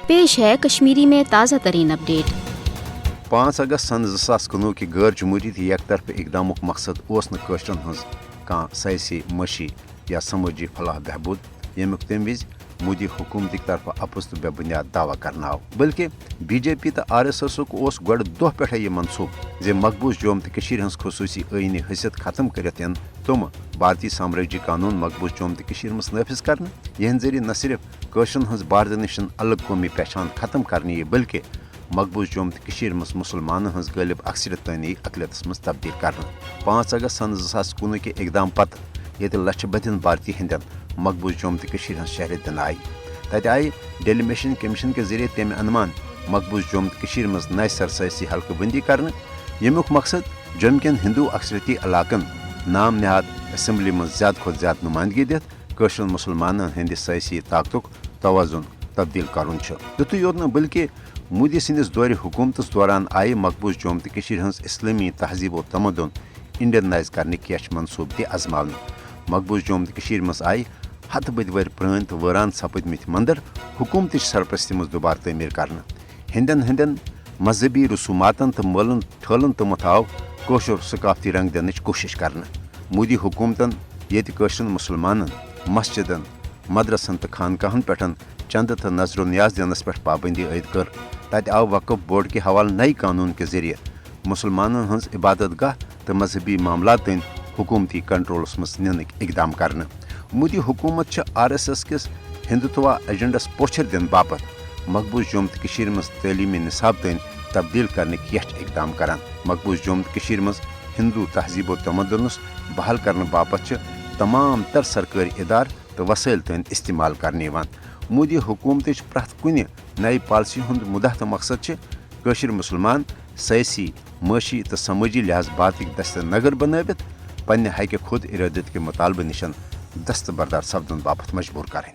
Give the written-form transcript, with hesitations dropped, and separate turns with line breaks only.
पेश है कश्मीरी में ताज़ा तरीन अपडेट।
5 अगस्त सन 2019 कि गैर जमहूरी एक तरफ इकदाम मकसद कशरन हज सियासी मशी या समूजी फलाह बहबूद यमुक तम विज मोदी हुकूमत तरफ अपुज तो बेबुनियाद दावा करना आव, बल्कि BJP तो RSS गो दह पे यह मनसूब जे मकबूज जोम तो हज खसूसी आईनी हैसियत खत्म कर तुम भारतीय साम्राज्य कानून मकबूज जोम तो मज नाफिज कर यह जरिए न सिर्फ कशरन हज भारत निश अलग कौमी पहचान खत्म करने बल्कि मकबूज जोम तो मज मुसलमान हज गालिब अक्सरियत तनी अकलियत मज तब्दील कर 5 अगस्त सन 2019 के इकदाम पत ये लक्ष बदिन भारतीय हिंदन मकबूज जोम तो शहर दिन आई तत आई डेलिमिशन कमीशन के जरिए तम अनुमान मकबूज जोम तो मज नए सरसियासी हल्का बंदी कर यमुक मकसद जम कन हिंदू अक्सरियती इलाकन नाम नहाद असम्बली मज ज्यादा खुद ज्यादा नुमाइंदगी दित कशर मुसलमान हंद सियासी ताकतुक तवजुन तब्दील करुन युत योत न बल्कि मोदी सदिस दौर हुकूमत दौरान आई मकबूज जोम तो हज इस्लामी तहजीब व तमदन इंडियनाइज करने कैश मनसूब तह आजमावन मकबूज जोम तो मज आई हथ बद वर पुरान तो वरान सपदमित मंदिर हुकूमत सरपरस्ती मज दुबार तमीर कर हंदन मजहबी रसूमातन तो मलन ठलन तमत आव कशर सकाफती रंग दिन कोशिश कर मोदी हुकूमतन ये कशर मुसलमान मस्जिदन मदरसन तो खानकाहन पे चंद तो नजर न्याज दिनस पे पाबंदी आयद कर तत आव वक्फ बोर्ड के हवाले नई कानून के जरिए मुसलमान हज इबादत गाह तो मजहबी मामला तन हुकूमती कंट्रोलस मज nin इकदाम कर मोदी हुकूमत RSS किस हिंदुत्व एजेंडस पोछर दिन बापत मकबूज जोम तो मज तलीमी निसाब तन तब्दील करने यह इकदाम कर मकबूज जोम तो मज हिंदू तहजीब व तमदनस बहाल करने बापत तमाम तर सरकारी इदार तो वसाइल तन इस्तेमाल करने मोदी हुकूमत प्रथ कुन नई पॉलिसी हुंद मुद्दा तो मकसद कशर मुसलमान सियासी मशी तो समाजी लिहाज बात दस्त नगर बनवित पन्ने हक खुद इरादत के मुतालबे निशन दस्तबरदार सपदन बापत मजबूर करें।